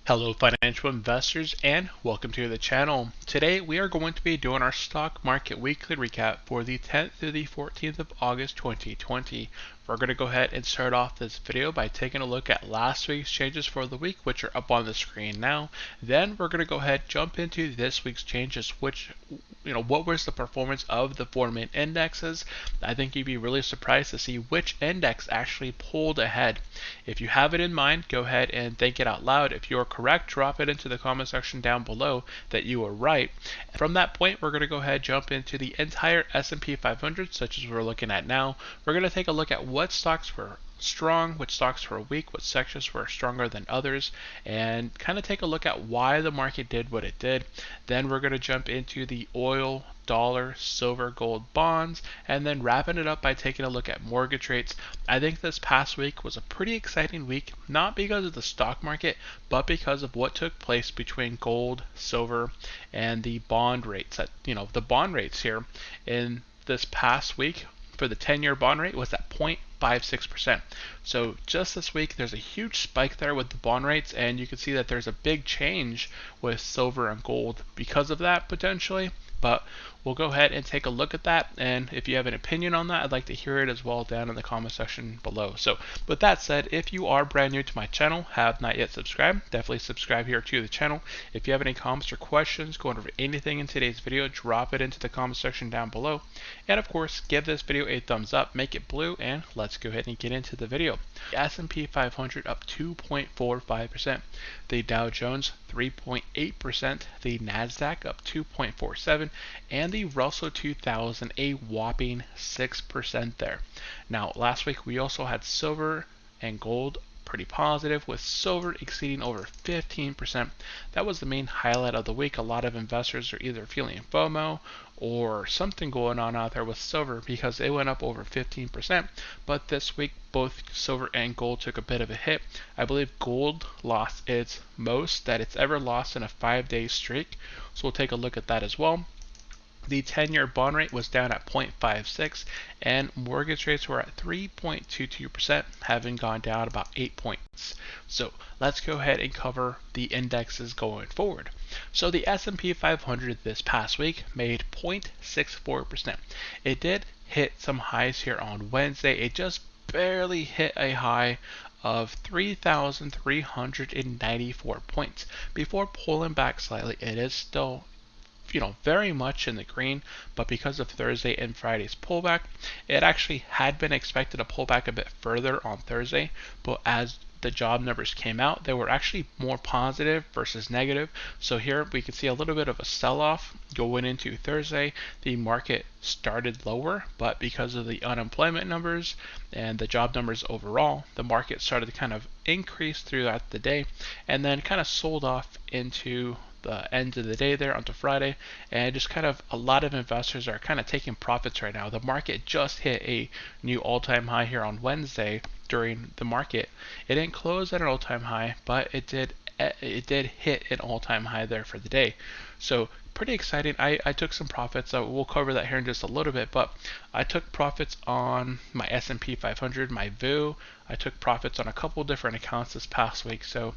Hello financial investors and welcome to the channel. Today we are going to be doing our stock market weekly recap for the 10th through the 14th of August 2020. We're going to go ahead and start off this video by taking a look at last week's changes for the week, which are up on the screen now. Then we're going to go ahead jump into this week's changes, which what was the performance of the four main indexes. I think you'd be really surprised to see which index actually pulled ahead. If you have it in mind, go ahead and think it out loud. If you're correct, drop it into the comment section down below that you are right. From that point, we're going to go ahead jump into the entire S&P 500, such as we're looking at now. We're going to take a look at what stocks were strong, which stocks were weak, what sectors were stronger than others, and kind of take a look at why the market did what it did. Then we're going to jump into the oil, dollar, silver, gold, bonds, and then wrapping it up by taking a look at mortgage rates. I think this past week was a pretty exciting week, not because of the stock market, but because of what took place between gold, silver, and the bond rates. The bond rates here in this past week for the 10-year bond rate was at 0.56%. So just this week, there's a huge spike there with the bond rates, and you can see that there's a big change with silver and gold because of that potentially. But we'll go ahead and take a look at that, and if you have an opinion on that, I'd like to hear it as well down in the comment section below. So with that said, if you are brand new to my channel, have not yet subscribed, definitely subscribe here to the channel. If you have any comments or questions going over anything in today's video, drop it into the comment section down below. And of course, give this video a thumbs up, make it blue, and let's go ahead and get into the video. The S&P 500 up 2.45%, the Dow Jones 3.8%, the Nasdaq up 2.47%, and the Russell 2000 a whopping 6% there. Now, last week we also had silver and gold pretty positive, with silver exceeding over 15%. That was the main highlight of the week. A lot of investors are either feeling FOMO or something going on out there with silver because it went up over 15%. But this week, both silver and gold took a bit of a hit. I believe gold lost its most that it's ever lost in a 5-day streak. So we'll take a look at that as well. The 10-year bond rate was down at 0.56, and mortgage rates were at 3.22%, having gone down about 8 points. So let's go ahead and cover the indexes going forward. So the S&P 500 this past week made 0.64%. It did hit some highs here on Wednesday. It just barely hit a high of 3,394 points before pulling back slightly. It is still very much in the green, but because of Thursday and Friday's pullback, it actually had been expected to pull back a bit further on Thursday, but as the job numbers came out, they were actually more positive versus negative. So here we can see a little bit of a sell-off going into Thursday. The market started lower, but because of the unemployment numbers and the job numbers overall, the market started to kind of increase throughout the day and then kind of sold off into the end of the day there onto Friday, and just kind of a lot of investors are kind of taking profits right now. The market just hit a new all-time high here on Wednesday during the market. It didn't close at an all-time high, but it did hit an all-time high there for the day. So pretty exciting. I took some profits. We'll cover that here in just a little bit, but I took profits on my S&P 500, my VU. I took profits on a couple different accounts this past week. So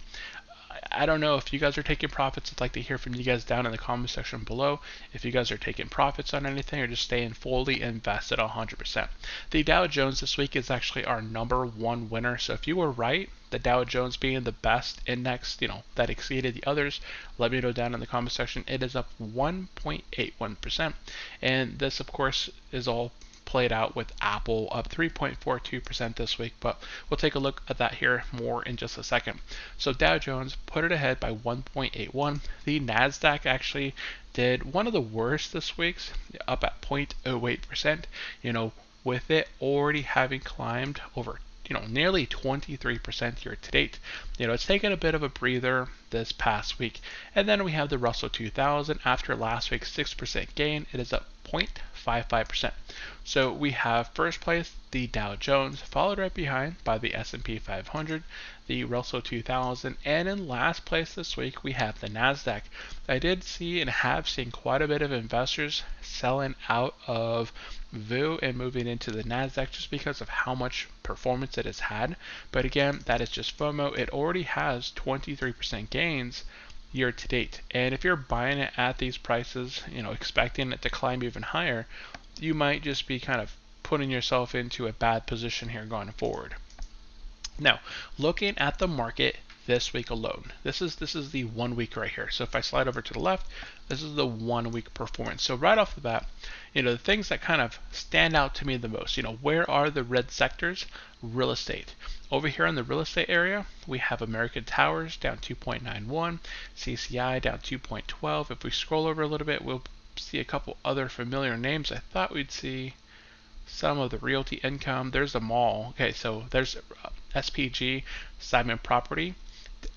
I don't know if you guys are taking profits. I'd like to hear from you guys down in the comment section below if you guys are taking profits on anything or just staying fully invested 100%. The Dow Jones this week is actually our #1 winner. So if you were right, the Dow Jones being the best index, that exceeded the others, let me know down in the comment section. It is up 1.81%. And this, of course, is all played out with Apple up 3.42% this week, but we'll take a look at that here more in just a second. So Dow Jones put it ahead by 1.81. The Nasdaq actually did one of the worst this week's, up at 0.08%, with it already having climbed over nearly 23% year to date. It's taken a bit of a breather this past week. And then we have the Russell 2000. After last week's 6% gain, it is up 0.55%. So we have first place the Dow Jones, followed right behind by the S&P 500, the Russell 2000, and in last place this week we have the Nasdaq. I did see and have seen quite a bit of investors selling out of VU and moving into the Nasdaq just because of how much performance it has had. But again, that is just FOMO. It already has 23% gains year to date. And if you're buying it at these prices, expecting it to climb even higher, you might just be kind of putting yourself into a bad position here going forward. Now, looking at the market this week alone, this is the 1 week right here. So if I slide over to the left, this is the 1 week performance. So right off the bat, the things that kind of stand out to me the most, where are the red sectors? Real estate. Over here in the real estate area, we have American Towers down 2.91, CCI down 2.12. If we scroll over a little bit, we'll see a couple other familiar names. I thought we'd see some of the realty income. There's the mall. Okay, so there's SPG, Simon Property,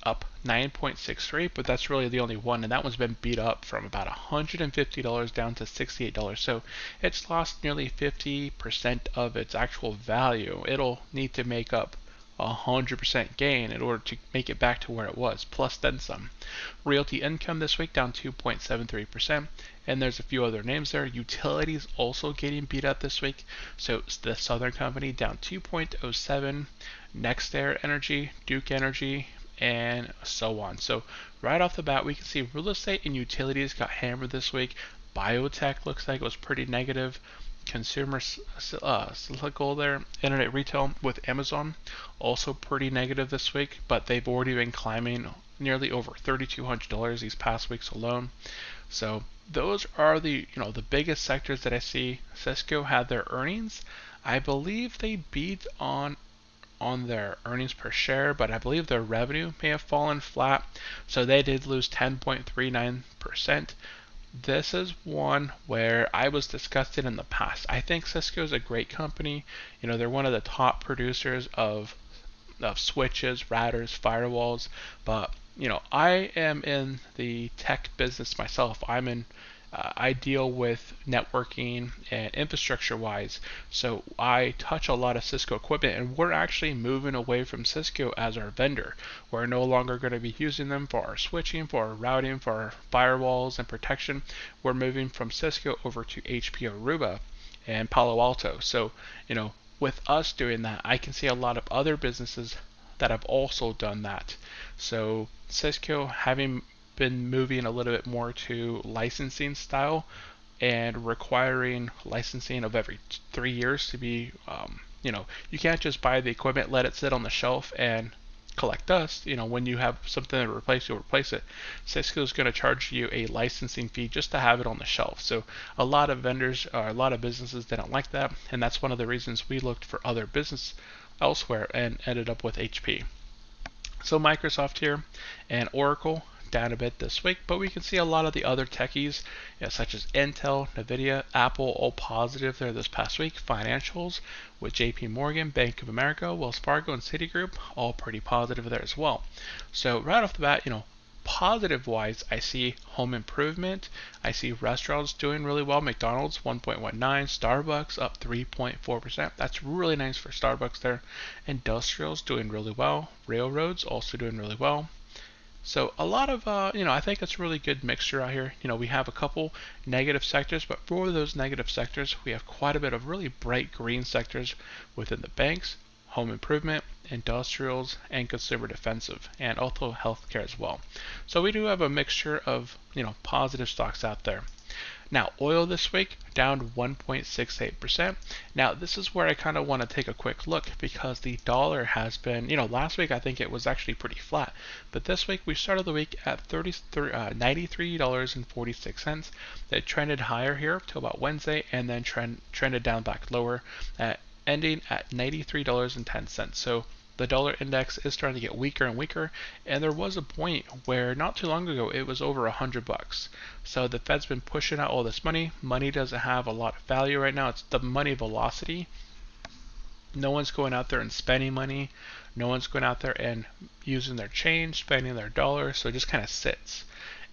up 9.63, but that's really the only one, and that one's been beat up from about $150 down to $68. So it's lost nearly 50% of its actual value. It'll need to make up 100% gain in order to make it back to where it was, plus then some. Realty income this week down 2.73%, and there's a few other names there. Utilities also getting beat up this week. So the Southern Company down 2.07, NextAir Energy, Duke Energy, and so on. So right off the bat, we can see real estate and utilities got hammered this week. Biotech looks like it was pretty negative. Consumer cyclical there. Internet retail with Amazon also pretty negative this week, but they've already been climbing nearly over $3,200 these past weeks alone. So those are the the biggest sectors that I see. Cisco had their earnings. I believe they beat on their earnings per share, but I believe their revenue may have fallen flat, so they did lose 10.39%. This is one where I was disgusted in the past. I think Cisco is a great company. They're one of the top producers of switches, routers, firewalls, but I am in the tech business myself. I deal with networking and infrastructure wise, so I touch a lot of Cisco equipment, and we're actually moving away from Cisco as our vendor. We're no longer going to be using them for our switching, for our routing, for our firewalls and protection. We're moving from Cisco over to HP Aruba and Palo Alto. So with us doing that, I can see a lot of other businesses that have also done that. So Cisco having been moving a little bit more to licensing style and requiring licensing of every 3 years to be, you can't just buy the equipment, let it sit on the shelf and collect dust. When you have something to replace, you'll replace it. Cisco is going to charge you a licensing fee just to have it on the shelf. So a lot of vendors, a lot of businesses didn't like that, and that's one of the reasons we looked for other business elsewhere and ended up with HP. So Microsoft here and Oracle down a bit this week, but we can see a lot of the other techies, such as Intel, Nvidia, Apple, all positive there this past week. Financials with JP Morgan, Bank of America, Wells Fargo, and Citigroup, all pretty positive there as well. So right off the bat, positive wise, I see home improvement. I see restaurants doing really well. McDonald's 1.19, Starbucks up 3.4%. That's really nice for Starbucks there. Industrials doing really well. Railroads also doing really well. So a lot of, I think it's a really good mixture out here. We have a couple negative sectors, but for those negative sectors, we have quite a bit of really bright green sectors within the banks, home improvement, industrials, and consumer defensive, and also healthcare as well. So we do have a mixture of, positive stocks out there. Now, oil this week down 1.68%. Now, this is where I kind of want to take a quick look because the dollar has been, last week I think it was actually pretty flat, but this week we started the week at $93.46. It trended higher here till about Wednesday and then trended down back lower, ending at $93.10. So the dollar index is starting to get weaker and weaker, and there was a point where not too long ago it was over $100. So the Fed's been pushing out all this money. Money doesn't have a lot of value right now. It's the money velocity. No one's going out there and spending money. No one's going out there and using their change, spending their dollars. So it just kind of sits.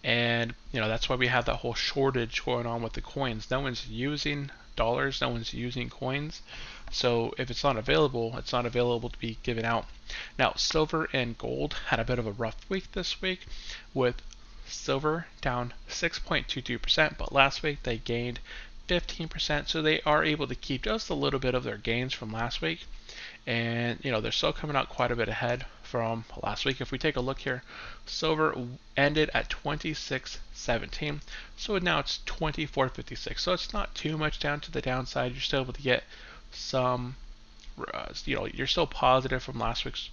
And that's why we have that whole shortage going on with the coins. No one's using dollars. No one's using coins. So if it's not available to be given out. Now, silver and gold had a bit of a rough week this week, with silver down 6.22%, but last week they gained 15%, so they are able to keep just a little bit of their gains from last week. and they're still coming out quite a bit ahead from last week. If we take a look here, silver ended at 26.17, so now it's 24.56. So it's not too much down to the downside. You're still able to get some, you're still positive from last week's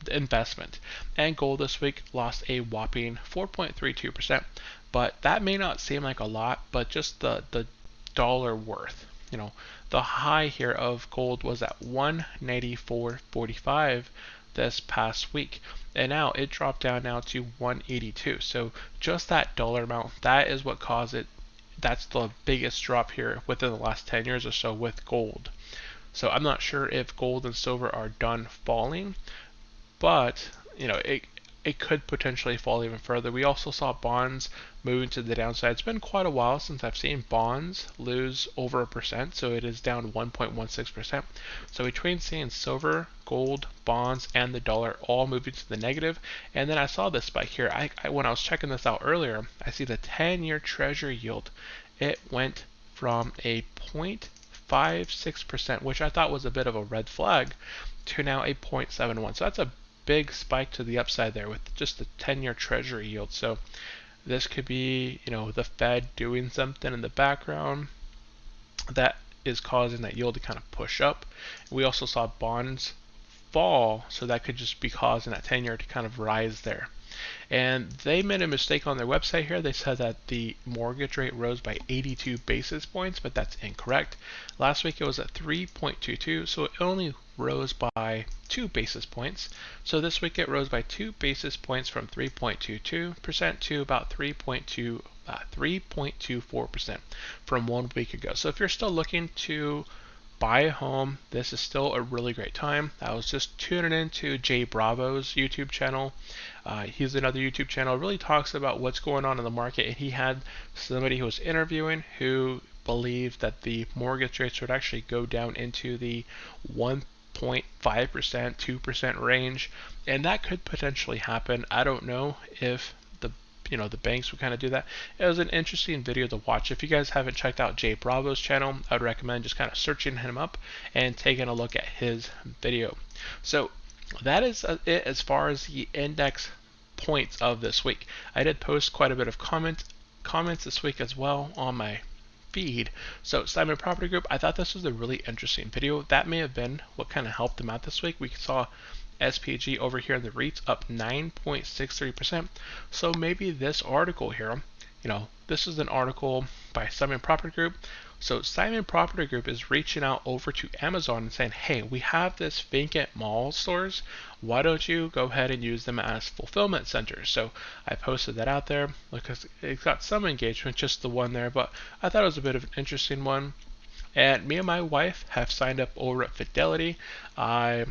investment. And gold this week lost a whopping 4.32%, but that may not seem like a lot, but just the dollar worth. The high here of gold was at 194.45 this past week, and now it dropped down now to 182. So just that dollar amount, that is what caused it. That's the biggest drop here within the last 10 years or so with gold. So I'm not sure if gold and silver are done falling, but it could potentially fall even further. We also saw bonds moving to the downside. It's been quite a while since I've seen bonds lose over 1%, so it is down 1.16%. So between seeing silver, gold, bonds, and the dollar all moving to the negative, and then I saw this spike here. When I was checking this out earlier, I see the 10-year Treasury yield. It went from a 0.56%, which I thought was a bit of a red flag, to now a 0.71. So that's a big spike to the upside there with just the 10-year Treasury yield. So this could be, the Fed doing something in the background that is causing that yield to kind of push up. We also saw bonds fall, so that could just be causing that 10-year to kind of rise there. And they made a mistake on their website here. They said that the mortgage rate rose by 82 basis points, but that's incorrect. Last week it was at 3.22, so it only rose by 2 basis points. So this week it rose by 2 basis points from 3.22% to about 3.24% from 1 week ago. So if you're still looking to buy a home, this is still a really great time. I was just tuning into Jay Bravo's YouTube channel. He's another YouTube channel, really talks about what's going on in the market, and he had somebody who was interviewing who believed that the mortgage rates would actually go down into the 1.5%, 2% range, and that could potentially happen. I don't know if the banks would kind of do that. It was an interesting video to watch. If you guys haven't checked out Jay Bravo's channel, I would recommend just kind of searching him up and taking a look at his video. So that is it as far as the index points of this week. I did post quite a bit of comments this week as well on my feed. So Simon Property Group, I thought this was a really interesting video. That may have been what kind of helped them out this week. We saw SPG over here in the REITs up 9.63%. So maybe this article here, this is an article by Simon Property Group. So Simon Property Group is reaching out over to Amazon and saying, hey, we have this vacant mall stores. Why don't you go ahead and use them as fulfillment centers? So I posted that out there because it got some engagement, just the one there, but I thought it was a bit of an interesting one. And me and my wife have signed up over at Fidelity. I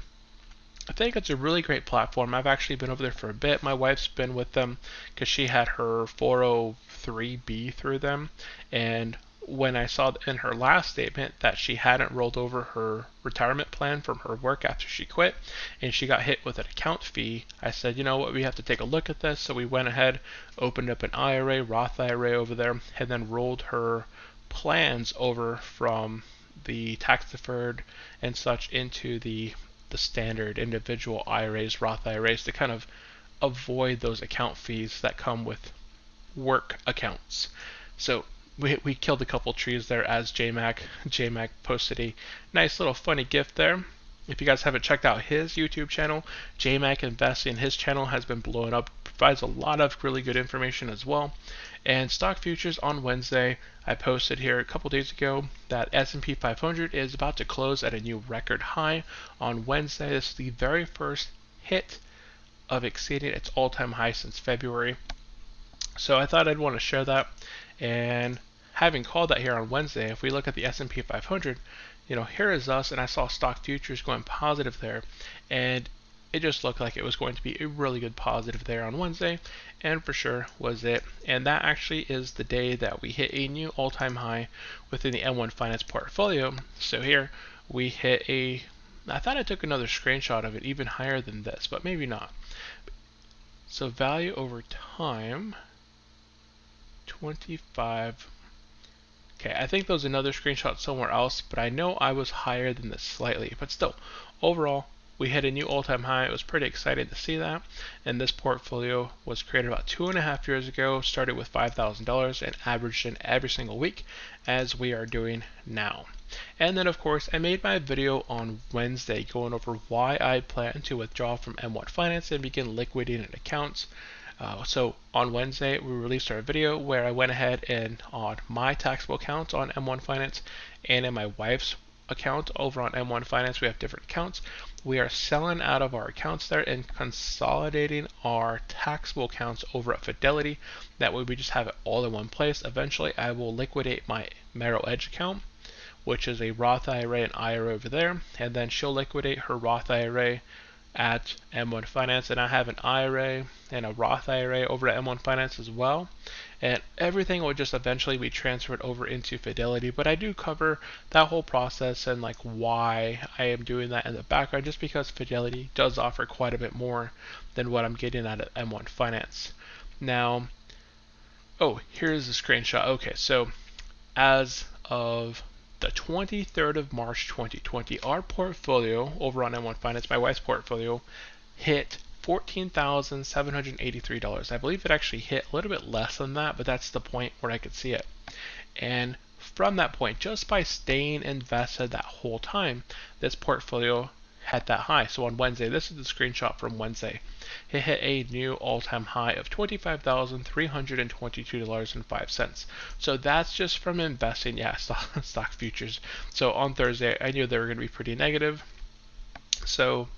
think it's a really great platform. I've actually been over there for a bit. My wife's been with them because she had her 403B through them. And when I saw in her last statement that she hadn't rolled over her retirement plan from her work after she quit, and she got hit with an account fee, I said, you know what, we have to take a look at this. So we went ahead, opened up an IRA, Roth IRA over there, and then rolled her plans over from the tax deferred and such into the standard individual IRAs, Roth IRAs, to kind of avoid those account fees that come with work accounts. So we killed a couple trees there, as JMac posted a nice little funny gift there. If you guys haven't checked out his YouTube channel, JMac Investing, his channel has been blowing up, provides a lot of really good information as well. And stock futures on Wednesday, I posted here a couple days ago that S&P 500 is about to close at a new record high on Wednesday. This is the very first hit of exceeding its all-time high since February. So I thought I'd want to share that. And having called that here on Wednesday, if we look at the S&P 500, here is us, and I saw stock futures going positive there, and it just looked like it was going to be a really good positive there on Wednesday, and for sure was it. And that actually is the day that we hit a new all-time high within the M1 Finance portfolio. So here we hit I thought I took another screenshot of it even higher than this, but maybe not. So value over time, 25. Okay, I think there was another screenshot somewhere else, but I know I was higher than this slightly. But still, overall, we hit a new all-time high. It was pretty exciting to see that. And this portfolio was created about 2.5 years ago, started with $5,000 and averaged in every single week, as we are doing now. And then of course, I made my video on Wednesday going over why I plan to withdraw from M1 Finance and begin liquidating accounts. So on Wednesday, we released our video where I went ahead and on my taxable accounts on M1 Finance and in my wife's account over on M1 Finance, we have different accounts. We are selling out of our accounts there and consolidating our taxable accounts over at Fidelity. That way we just have it all in one place. Eventually, I will liquidate my Merrill Edge account, which is a Roth IRA and IRA over there, and then she'll liquidate her Roth IRA at M1 Finance, and I have an IRA and a Roth IRA over at M1 Finance as well, and everything will just eventually be transferred over into Fidelity. But I do cover that whole process and like why I am doing that in the background, just because Fidelity does offer quite a bit more than what I'm getting out of M1 Finance. Now, oh, here's the screenshot. Okay, so as of the 23rd of March 2020, our portfolio over on M1 Finance, my wife's portfolio, hit $14,783. I believe it actually hit a little bit less than that, but that's the point where I could see it. And from that point, just by staying invested that whole time, this portfolio had that high. So on Wednesday, this is the screenshot from Wednesday. It hit a new all-time high of $25,322.05. So that's just from investing, stock futures. So on Thursday, I knew they were going to be pretty negative. So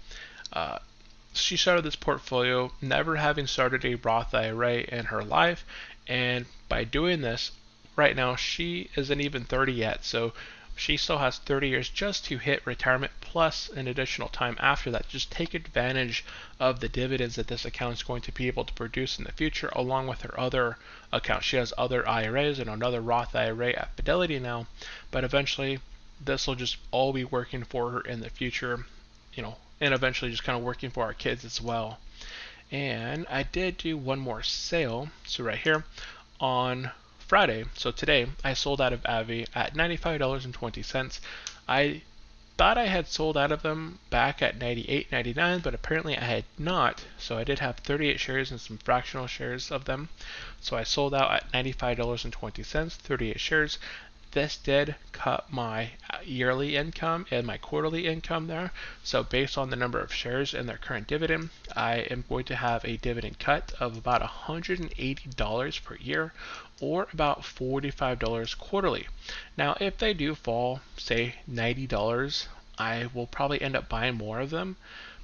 she started this portfolio never having started a Roth IRA in her life, and by doing this, right now she isn't even 30 yet. So she still has 30 years just to hit retirement, plus an additional time after that. Just take advantage of the dividends that this account is going to be able to produce in the future, along with her other accounts. She has other IRAs and another Roth IRA at Fidelity now, but eventually this will just all be working for her in the future, and eventually just kind of working for our kids as well. And I did do one more sale. So right here on Friday, so today, I sold out of Avi at $95.20. I thought I had sold out of them back at $98.99, but apparently I had not. So I did have 38 shares and some fractional shares of them. So I sold out at $95.20, 38 shares. This did cut my yearly income and my quarterly income there. So based on the number of shares and their current dividend, I am going to have a dividend cut of about $180 per year, or about $45 quarterly. Now, if they do fall, say $90, I will probably end up buying more of them.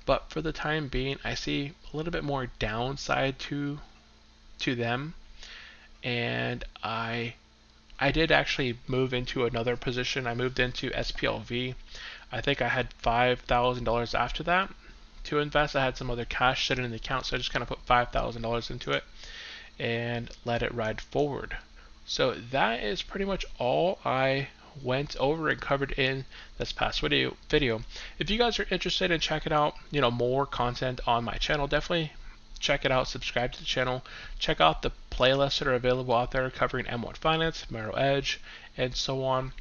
But for the time being, I see a little bit more downside to them, and I did actually move into another position. I moved into SPLV. I think I had $5,000 after that to invest. I had some other cash sitting in the account, so I just kind of put $5,000 into it and let it ride forward. So that is pretty much all I went over and covered in this past video. If you guys are interested in checking out, more content on my channel, definitely check it out, subscribe to the channel, check out the playlists that are available out there covering M1 Finance, Merrill Edge, and so on.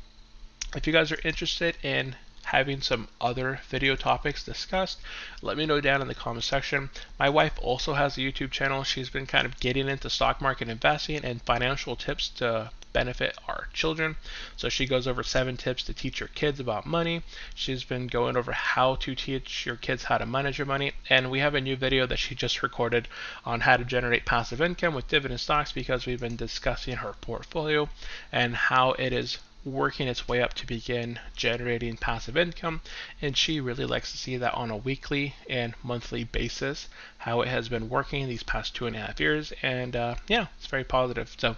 If you guys are interested in having some other video topics discussed, let me know down in the comment section. My wife also has a YouTube channel. She's been kind of getting into stock market investing and financial tips to benefit our children. So she goes over 7 tips to teach your kids about money. She's been going over how to teach your kids how to manage your money, and we have a new video that she just recorded on how to generate passive income with dividend stocks, because we've been discussing her portfolio and how it is working its way up to begin generating passive income, and she really likes to see that on a weekly and monthly basis, how it has been working these past 2.5 years, and it's very positive. So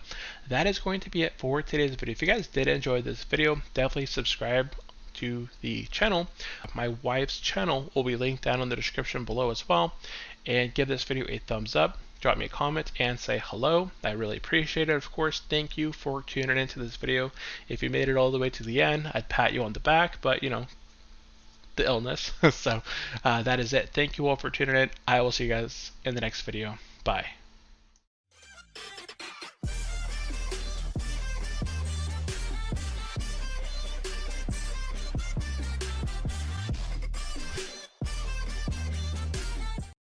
that is going to be it for today's video. If you guys did enjoy this video, definitely subscribe to the channel. My wife's channel will be linked down in the description below as well, and give this video a thumbs up. Drop me a comment and say hello. I really appreciate it. Of course, thank you for tuning into this video. If you made it all the way to the end, I'd pat you on the back, but the illness. So that is it. Thank you all for tuning in. I will see you guys in the next video. Bye.